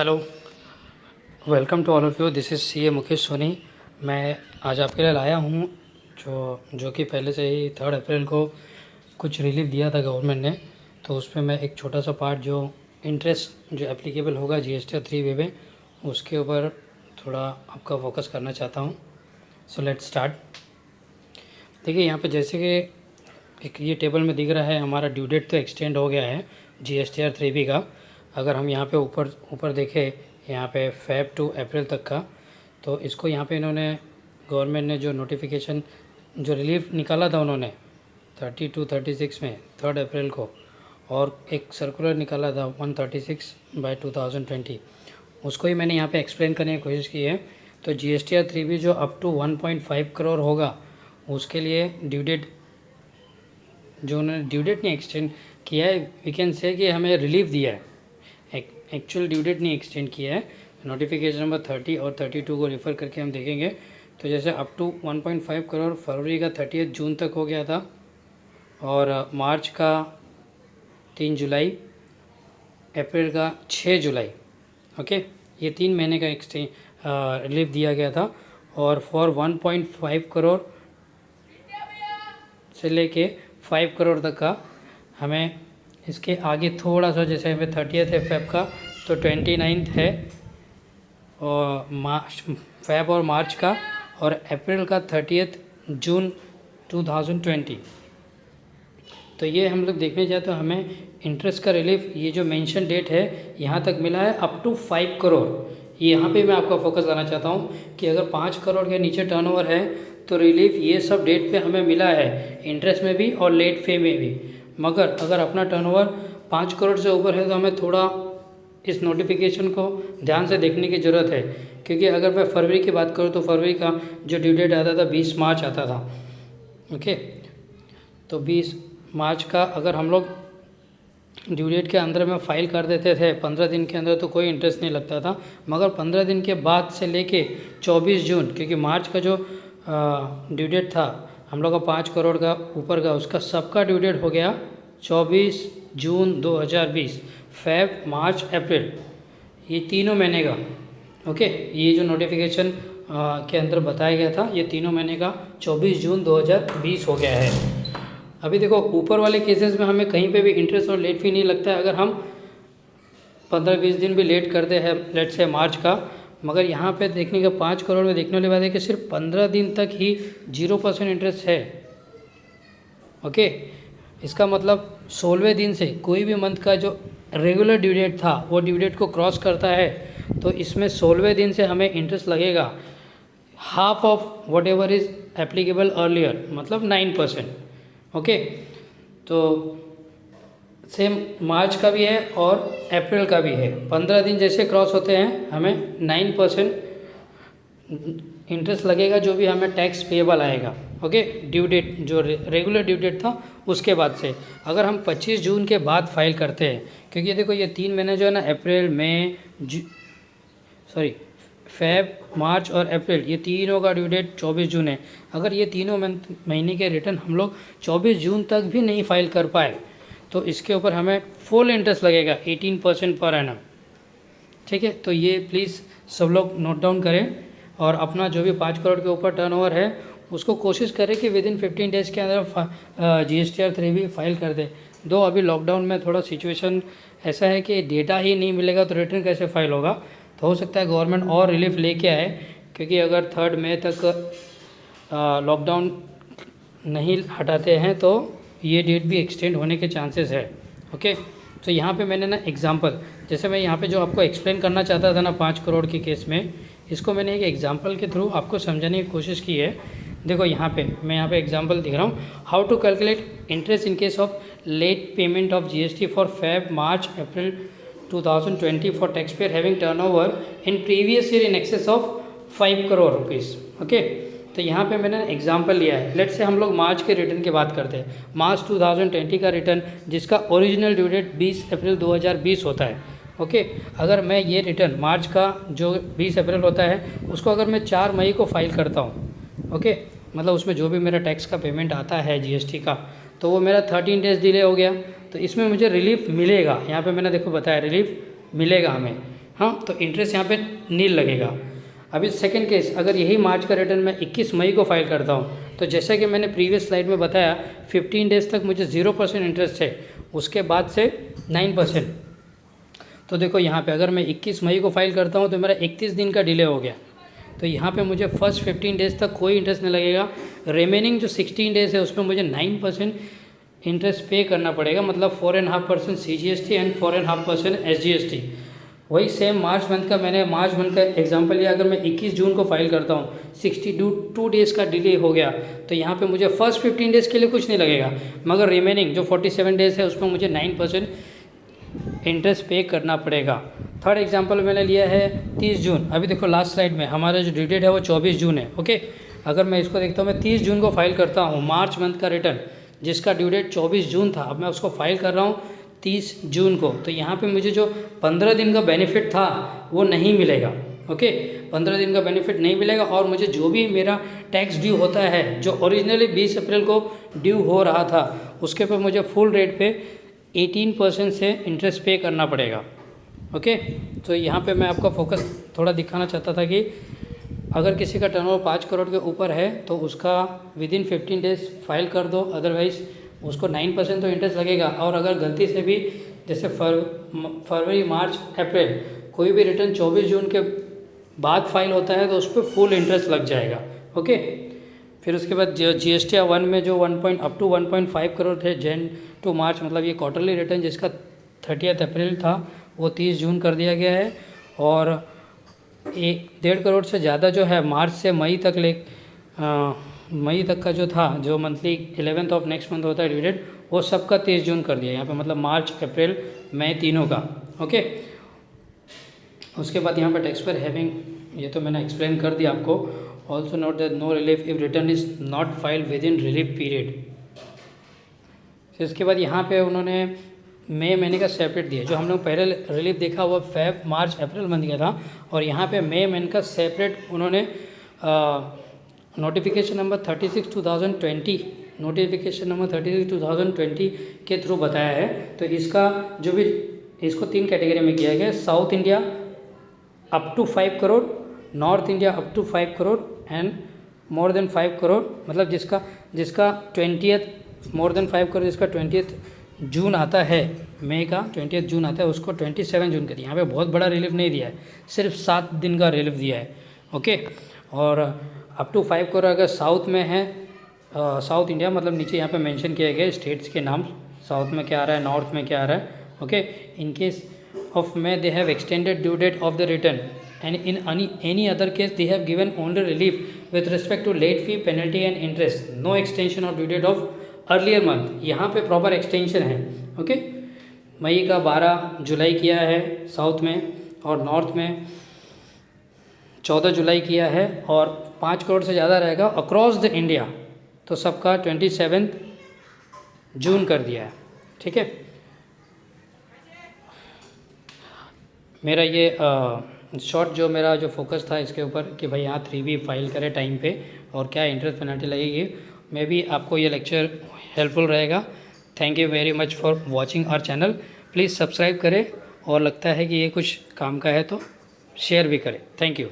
Hello, welcome to all of you. This is CA Mukesh Soni. मैं आज आपके लिए लाया हूँ जो कि पहले से ही 3 अप्रैल को कुछ रिलीफ दिया था गवर्नमेंट ने। तो उसमें मैं एक छोटा सा पार्ट जो इंटरेस्ट जो एप्लीकेबल होगा जीएसटी 3 वे में, उसके ऊपर थोड़ा आपका फोकस करना चाहता हूँ। So let's start. देखिए यहाँ पे जैसे कि एक ये टेबल में दिख रहा है, हमारा ड्यू डेट तो एक्सटेंड हो गया है जीएसटीआर 3B का। अगर हम यहाँ पे ऊपर ऊपर देखें, यहाँ पे फेब टू अप्रैल तक का, तो इसको यहाँ पे इन्होंने गवर्नमेंट ने जो नोटिफिकेशन जो रिलीफ निकाला था उन्होंने 30 to 36 में 3 अप्रैल को, और एक सर्कुलर निकाला था 136/2020, उसको ही मैंने यहाँ पे एक्सप्लेन करने की कोशिश की है। तो जीएसटीआर 3B जो अप टू 1.5 करोड़ होगा, उसके लिए ड्यू डेट जो उन्होंने ड्यू डेट नहीं एक्सटेंड किया है, वी कैन से कि हमें रिलीफ दिया है। एक्चुअल ड्यू डेट नहीं एक्सटेंड किया है। नोटिफिकेशन नंबर 30 और 32 को रेफ़र करके हम देखेंगे। तो जैसे अप टू 1.5 करोड़ फरवरी का 30 जून तक हो गया था, और मार्च का 3 जुलाई, अप्रैल का 6 जुलाई। ओके, ये 3 महीने का रिलीफ दिया गया था। और फॉर 1.5 करोड़ से लेके 5 करोड़ तक का हमें इसके आगे थोड़ा सा, जैसे हमें 30 है फेब का, तो 29 है, और फेब और मार्च का, और अप्रैल का 30 जून 2020। तो ये हम लोग देखने जाए तो हमें इंटरेस्ट का रिलीफ, ये जो मेंशन डेट है यहाँ तक मिला है अप टू 5 करोड़। यहाँ पे मैं आपका फोकस लाना चाहता हूँ कि अगर 5 करोड़ के नीचे टर्नओवर है तो रिलीफ ये सब डेट पे हमें मिला है, इंटरेस्ट में भी और लेट फे में भी। मगर अगर अपना टर्नओवर 5 करोड़ से ऊपर है तो हमें थोड़ा इस नोटिफिकेशन को ध्यान से देखने की ज़रूरत है। क्योंकि अगर मैं फरवरी की बात करूँ तो फरवरी का जो ड्यू डेट आता था 20 मार्च आता था। ओके, तो 20 मार्च का अगर हम लोग ड्यू डेट के अंदर में फ़ाइल कर देते थे 15 दिन के अंदर, तो कोई इंटरेस्ट नहीं लगता था। मगर 15 दिन के बाद से लेके 24 जून, क्योंकि मार्च का जो ड्यू डेट था हम लोग का 5 करोड़ का ऊपर का, उसका सबका ड्यू डेट हो गया 24 जून 2020। फेब, मार्च, अप्रैल, ये तीनों महीने का। ओके, ये जो नोटिफिकेशन के अंदर बताया गया था, ये तीनों महीने का 24 जून 2020 हो गया है। अभी देखो, ऊपर वाले केसेस में हमें कहीं पे भी इंटरेस्ट और लेट फी नहीं लगता है अगर हम 15-20 दिन भी लेट करते हैं, लेट से मार्च का। मगर यहाँ पे देखने का 5 करोड़ में देखने वाली बात है कि सिर्फ 15 दिन तक ही 0% इंटरेस्ट है। ओके, इसका मतलब 16वें दिन से कोई भी मंथ का जो रेगुलर ड्यू डेट था वो ड्यू डेट को क्रॉस करता है, तो इसमें 16वें दिन से हमें इंटरेस्ट लगेगा half of what ever is applicable earlier, मतलब 9%। ओके, तो सेम मार्च का भी है और अप्रैल का भी है। 15 दिन जैसे क्रॉस होते हैं हमें 9% इंटरेस्ट लगेगा, जो भी हमें टैक्स पेएबल आएगा। ओके, ड्यू डेट जो रेगुलर ड्यू डेट था उसके बाद से। अगर हम 25 जून के बाद फाइल करते हैं, क्योंकि देखो ये 3 महीने जो है ना, अप्रैल, मई, फेब, मार्च और अप्रैल, ये तीनों का ड्यू डेट 24 जून है। अगर ये तीनों महीने के रिटर्न हम लोग 24 जून तक भी नहीं फाइल कर पाए तो इसके ऊपर हमें फुल इंटरेस्ट लगेगा 18% पर एनम। ठीक है, तो ये प्लीज़ सब लोग नोट डाउन करें, और अपना जो भी 5 करोड़ के ऊपर टर्नओवर है उसको कोशिश करें कि विदिन 15 डेज़ के अंदर जीएसटीआर 3B फाइल कर दे। दो अभी लॉकडाउन में थोड़ा सिचुएशन ऐसा है कि डेटा ही नहीं मिलेगा तो रिटर्न कैसे फाइल होगा। तो हो सकता है गवर्नमेंट और रिलीफ लेके आए, क्योंकि अगर 3 मई तक लॉकडाउन नहीं हटाते हैं तो ये डेट भी एक्सटेंड होने के चांसेस है। ओके, तो यहाँ पे मैंने ना एग्जांपल, जैसे मैं यहाँ पे जो आपको एक्सप्लेन करना चाहता था ना 5 करोड़ के केस में, इसको मैंने एक एग्जांपल के थ्रू आपको समझाने की कोशिश की है। देखो यहाँ पे मैं यहाँ पे एग्जांपल दिख रहा हूँ, how to calculate interest in case of late payment of GST for Feb, March, April 2020 for tax payer having turnover in previous year in excess of 5 crore rupees. Okay, तो यहाँ पे मैंने एग्जांपल लिया है। लेट से हम लोग मार्च के रिटर्न की बात करते हैं, मार्च 2020 का रिटर्न जिसका ओरिजिनल ड्यू डेट 20 अप्रैल 2020 होता है। ओके, अगर मैं ये रिटर्न मार्च का जो 20 अप्रैल होता है उसको अगर मैं 4 मई को फाइल करता हूँ, ओके, मतलब उसमें जो भी मेरा टैक्स का पेमेंट आता है जीएसटी का, तो वो मेरा 13 डेज़ डिले हो गया, तो इसमें मुझे रिलीफ मिलेगा। यहाँ पे मैंने देखो बताया रिलीफ मिलेगा हमें, हाँ, तो इंटरेस्ट यहाँ पे नील लगेगा। अभी सेकंड केस, अगर यही मार्च का रिटर्न मैं 21 मई को फाइल करता हूँ, तो जैसा कि मैंने प्रीवियस स्लाइड में बताया 15 डेज तक मुझे 0% इंटरेस्ट है, उसके बाद से 9%। तो देखो यहाँ पे अगर मैं 21 मई को फाइल करता हूँ तो मेरा 31 दिन का डिले हो गया, तो यहाँ पे मुझे फर्स्ट 15 डेज तक कोई इंटरेस्ट नहीं लगेगा। रिमेनिंग जो 16 डेज है उसमें मुझे 9% इंटरेस्ट पे करना पड़ेगा, मतलब 4.5% CGST एंड 4.5% SGST। वही सेम मार्च मंथ का, मैंने मार्च मंथ का एग्जांपल लिया। अगर मैं 21 जून को फाइल करता हूँ, 62 डेज़ का डिले हो गया, तो यहाँ पे मुझे फर्स्ट 15 डेज़ के लिए कुछ नहीं लगेगा, मगर रिमेनिंग जो 47 डेज़ है उसमें मुझे 9% इंटरेस्ट पे करना पड़ेगा। थर्ड एग्जांपल मैंने लिया है 30 जून। अभी देखो लास्ट स्लाइड में हमारा जो ड्यू डेट है वो 24 जून है। ओके, अगर मैं इसको देखता हूँ, मैं 30 जून को फाइल करता हूँ मार्च मंथ का रिटर्न, जिसका ड्यू डेट 24 जून था, अब मैं उसको फाइल कर रहा हूँ 30 जून को, तो यहाँ पे मुझे जो 15 दिन का बेनिफिट था वो नहीं मिलेगा। ओके, 15 दिन का बेनिफिट नहीं मिलेगा, और मुझे जो भी मेरा टैक्स ड्यू होता है, जो ओरिजिनली 20 अप्रैल को ड्यू हो रहा था, उसके पर मुझे फुल रेट पे 18% से इंटरेस्ट पे करना पड़ेगा। ओके, तो यहाँ पे मैं आपका फोकस थोड़ा दिखाना चाहता था कि अगर किसी का टर्नओवर 5 करोड़ के ऊपर है तो उसका विदिन 15 डेज फाइल कर दो, अदरवाइज़ उसको 9% तो इंटरेस्ट लगेगा। और अगर गलती से भी जैसे फरवरी, मार्च, अप्रैल कोई भी रिटर्न 24 जून के बाद फाइल होता है तो उस पर फुल इंटरेस्ट लग जाएगा। ओके, फिर उसके बाद GST 1 में जो 1.5 करोड़ थे जैन टू मार्च, मतलब ये क्वार्टरली रिटर्न जिसका 30 अप्रैल था वो 30 जून कर दिया गया है। और 1.5 करोड़ से ज़्यादा जो है मार्च से मई तक मई तक का जो था, जो monthly 11th of next month होता है ड्यू डेट, वो सबका 30 जून कर दिया यहाँ पे, मतलब मार्च, अप्रैल, मई तीनों का। ओके, उसके बाद यहाँ पर टैक्स पर हैविंग, ये तो मैंने एक्सप्लेन कर दिया आपको। Also note that no relief if return is not filed within relief period. फिर इसके बाद यहाँ पे उन्होंने मई महीने का सेपरेट दिया, जो हम लोग पहले रिलीफ देखा वो फेब, मार्च, अप्रैल मंथ का था, और यहाँ पे मई महीने का सेपरेट उन्होंने नोटिफिकेशन नंबर 36/2020 के थ्रू बताया है। तो इसका जो भी, इसको 3 कैटेगरी में किया गया है, South India up to 5 crore, North India up to 5 crore and more than 5 crore, मतलब जिसका 20th मोर देन 5 करोड़ जिसका 20th जून आता है, मई का 20th जून आता है, उसको 27 जून का दिया। यहाँ पे बहुत बड़ा रिलीफ नहीं दिया है, सिर्फ 7 दिन का रिलीफ दिया है। ओके, और अप टू 5 करोड़ अगर साउथ में है, साउथ इंडिया, मतलब नीचे यहाँ पे मेंशन किए गए स्टेट्स के नाम, साउथ में क्या आ रहा है, नॉर्थ में क्या आ रहा है। Okay, in case of May they have extended due date of the return, and in any other case they have given only relief with respect to late fee, penalty and interest, no extension of due date of earlier month। यहाँ पे proper extension है। Okay, मई का 12 जुलाई किया है south में, और north में 14 जुलाई किया है, और 5 करोड़ से ज़्यादा रहेगा अक्रॉस द इंडिया तो सबका 27 जून कर दिया है। ठीक है, मेरा ये शॉर्ट जो मेरा जो फोकस था इसके ऊपर कि भाई यहाँ 3B फाइल करें टाइम पे और क्या इंटरेस्ट पेनल्टी लगेगी। मे बी आपको ये लेक्चर हेल्पफुल रहेगा। Thank you very much for watching our channel. Please subscribe करें, और लगता है कि ये कुछ काम का है तो शेयर भी करें। Thank you.